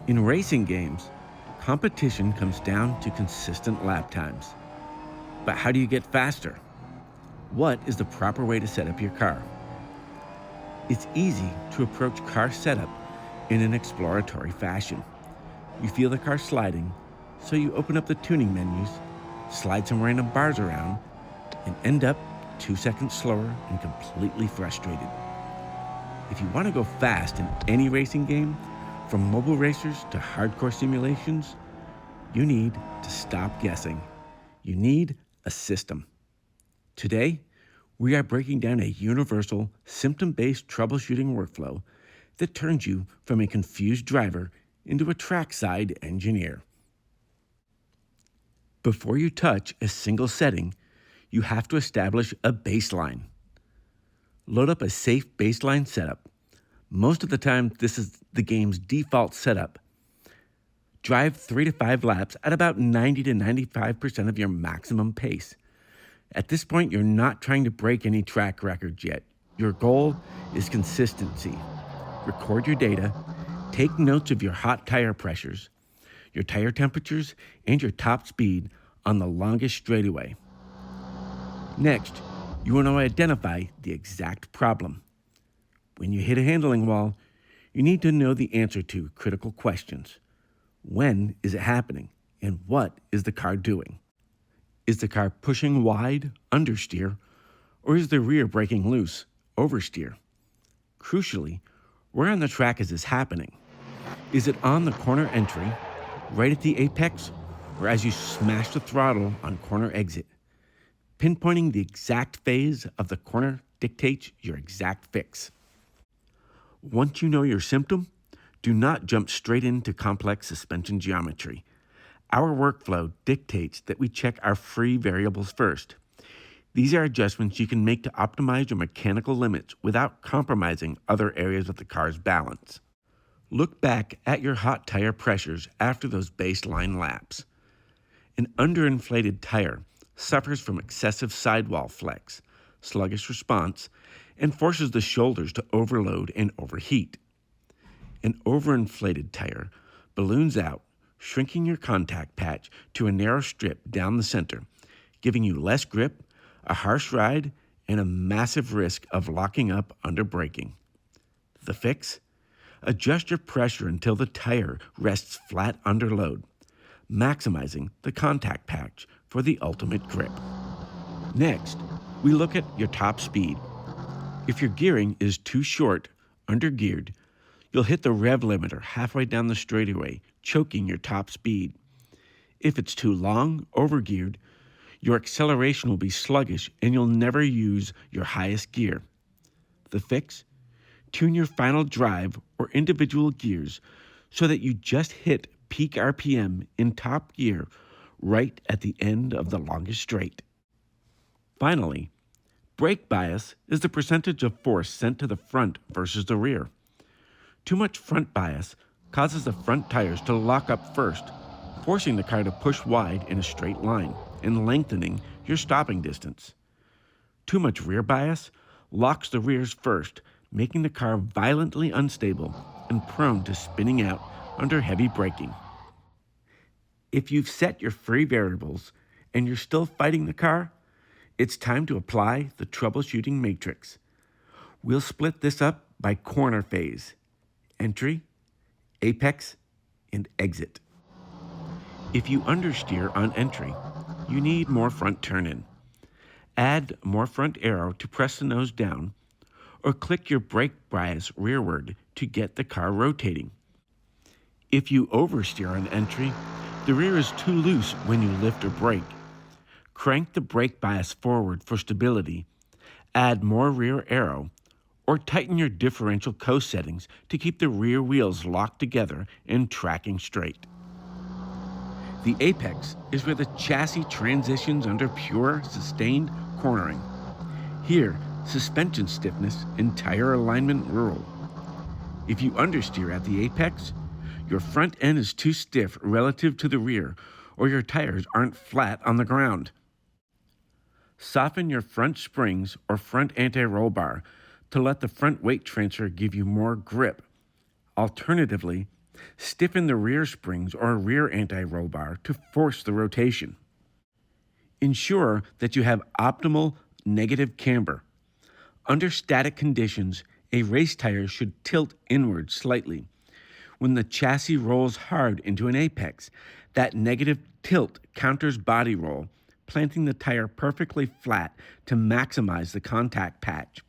In racing games, competition comes down to consistent lap times. But how do you get faster? What is the proper way to set up your car? It's easy to approach car setup in an exploratory fashion. You feel the car sliding, so you open up the tuning menus, slide some random bars around, and end up 2 seconds slower and completely frustrated. If you want to go fast in any racing game, from mobile racers to hardcore simulations, you need to stop guessing. You need a system. Today, we are breaking down a universal, symptom-based troubleshooting workflow that turns you from a confused driver into a trackside engineer. Before you touch a single setting, you have to establish a baseline. Load up a safe baseline setup. Most of the time, this is the game's default setup. Drive 3 to 5 laps at about 90 to 95% of your maximum pace. At this point, you're not trying to break any track records yet. Your goal is consistency. Record your data, take notes of your hot tire pressures, your tire temperatures, and your top speed on the longest straightaway. Next, you want to identify the exact problem. When you hit a handling wall, you need to know the answer to critical questions. When is it happening, and what is the car doing? Is the car pushing wide, understeer, or is the rear breaking loose, oversteer? Crucially, where on the track is this happening? Is it on the corner entry, right at the apex, or as you smash the throttle on corner exit? Pinpointing the exact phase of the corner dictates your exact fix. Once you know your symptom, do not jump straight into complex suspension geometry. Our workflow dictates that we check our free variables first. These are adjustments you can make to optimize your mechanical limits without compromising other areas of the car's balance. Look back at your hot tire pressures after those baseline laps. An underinflated tire suffers from excessive sidewall flex, sluggish response, and forces the shoulders to overload and overheat. An overinflated tire balloons out, shrinking your contact patch to a narrow strip down the center, giving you less grip, a harsh ride, and a massive risk of locking up under braking. The fix? Adjust your pressure until the tire rests flat under load, maximizing the contact patch for the ultimate grip. Next, we look at your top speed. If your gearing is too short, undergeared, you'll hit the rev limiter halfway down the straightaway, choking your top speed. If it's too long, overgeared, your acceleration will be sluggish and you'll never use your highest gear. The fix? Tune your final drive or individual gears so that you just hit peak RPM in top gear right at the end of the longest straight. Finally, brake bias is the percentage of force sent to the front versus the rear. Too much front bias causes the front tires to lock up first, forcing the car to push wide in a straight line and lengthening your stopping distance. Too much rear bias locks the rears first, making the car violently unstable and prone to spinning out under heavy braking. If you've set your free variables and you're still fighting the car, it's time to apply the troubleshooting matrix. We'll split this up by corner phase: entry, apex, and exit. If you understeer on entry, you need more front turn-in. Add more front arrow to press the nose down, or click your brake bias rearward to get the car rotating. If you oversteer on entry, the rear is too loose when you lift or brake. Crank the brake bias forward for stability, add more rear arrow, or tighten your differential coast settings to keep the rear wheels locked together and tracking straight. The apex is where the chassis transitions under pure, sustained cornering. Here, suspension stiffness and tire alignment rule. If you understeer at the apex, your front end is too stiff relative to the rear, or your tires aren't flat on the ground. Soften your front springs or front anti-roll bar to let the front weight transfer give you more grip. Alternatively, Stiffen the rear springs or rear anti-roll bar to force the rotation. Ensure that you have optimal negative camber. Under static conditions, a race tire should tilt inward slightly. When the chassis rolls hard into an apex, that negative tilt counters body roll, planting the tire perfectly flat to maximize the contact patch.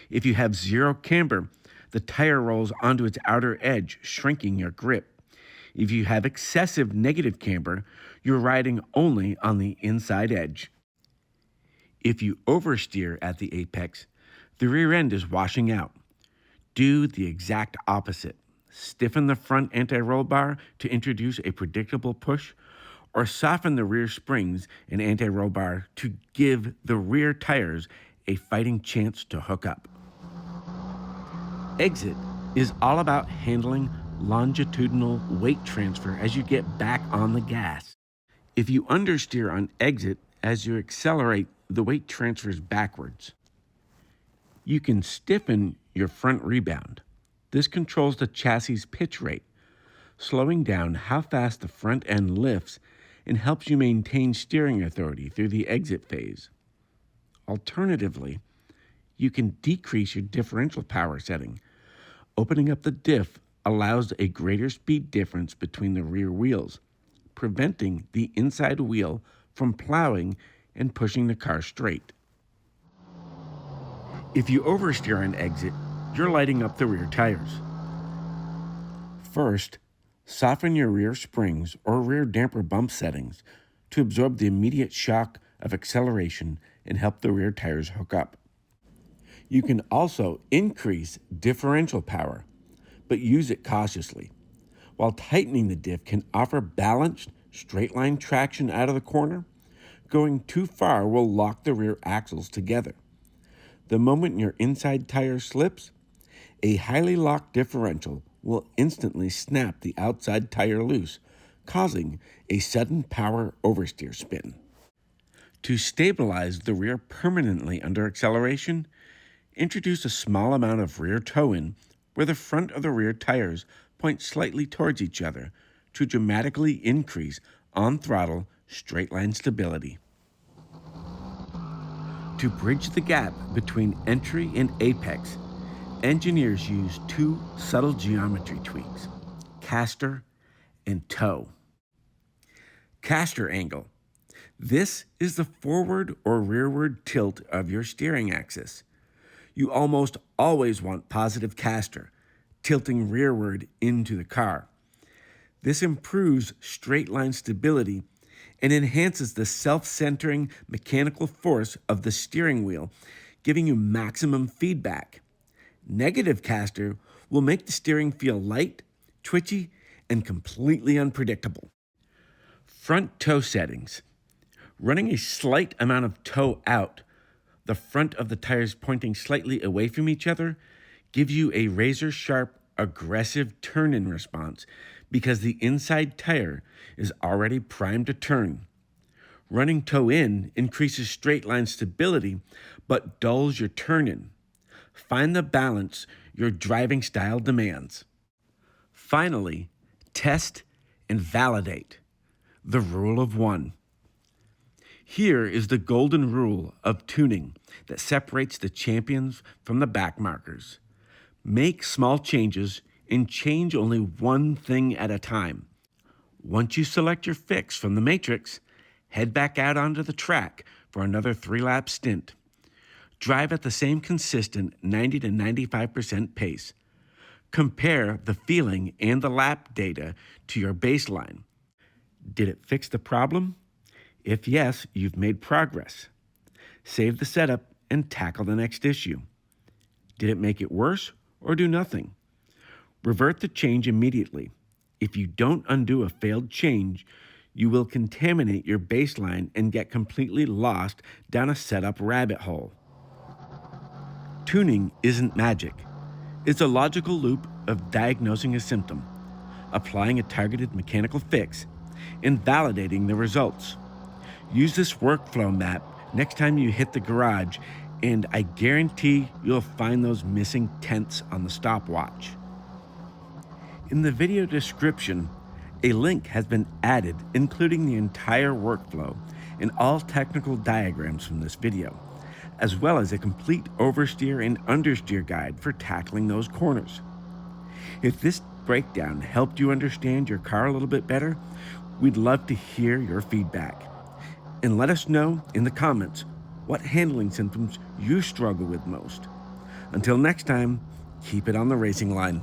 If you have zero camber, the tire rolls onto its outer edge, shrinking your grip. If you have excessive negative camber, you're riding only on the inside edge. If you oversteer at the apex, the rear end is washing out. Do the exact opposite. Stiffen the front anti-roll bar to introduce a predictable push, or soften the rear springs and anti-roll bar to give the rear tires a fighting chance to hook up. Exit is all about handling longitudinal weight transfer as you get back on the gas. If you understeer on exit as you accelerate, the weight transfers backwards. You can stiffen your front rebound. This controls the chassis pitch rate, slowing down how fast the front end lifts and helps you maintain steering authority through the exit phase. Alternatively, you can decrease your differential power setting. Opening up the diff allows a greater speed difference between the rear wheels, preventing the inside wheel from plowing and pushing the car straight. If you oversteer on exit, you're lighting up the rear tires. First, soften your rear springs or rear damper bump settings to absorb the immediate shock of acceleration and help the rear tires hook up. You can also increase differential power, but use it cautiously. While tightening the diff can offer balanced, straight line traction out of the corner, going too far will lock the rear axles together. The moment your inside tire slips, a highly locked differential will instantly snap the outside tire loose, causing a sudden power oversteer spin. To stabilize the rear permanently under acceleration, introduce a small amount of rear toe-in where the front of the rear tires point slightly towards each other to dramatically increase on-throttle straight-line stability. To bridge the gap between entry and apex, engineers use two subtle geometry tweaks, caster and toe. Caster angle. This is the forward or rearward tilt of your steering axis. You almost always want positive caster, tilting rearward into the car. This improves straight line stability and enhances the self-centering mechanical force of the steering wheel, giving you maximum feedback. Negative caster will make the steering feel light, twitchy, and completely unpredictable. Front toe settings. Running a slight amount of toe out, the front of the tires pointing slightly away from each other, gives you a razor-sharp, aggressive turn-in response because the inside tire is already primed to turn. Running toe in increases straight line stability but dulls your turn-in. Find the balance your driving style demands. Finally, test and validate. The rule of one. Here is the golden rule of tuning that separates the champions from the backmarkers. Make small changes and change only one thing at a time. Once you select your fix from the matrix, head back out onto the track for another 3-lap stint. Drive at the same consistent 90 to 95% pace. Compare the feeling and the lap data to your baseline. Did it fix the problem? If yes, you've made progress. Save the setup and tackle the next issue. Did it make it worse or do nothing? Revert the change immediately. If you don't undo a failed change, you will contaminate your baseline and get completely lost down a setup rabbit hole. Tuning isn't magic. It's a logical loop of diagnosing a symptom, applying a targeted mechanical fix, and validating the results. Use this workflow map next time you hit the garage, and I guarantee you'll find those missing tenths on the stopwatch. In the video description, a link has been added including the entire workflow and all technical diagrams from this video, as well as a complete oversteer and understeer guide for tackling those corners. If this breakdown helped you understand your car a little bit better, we'd love to hear your feedback. And let us know in the comments what handling symptoms you struggle with most. Until next time, keep it on the racing line.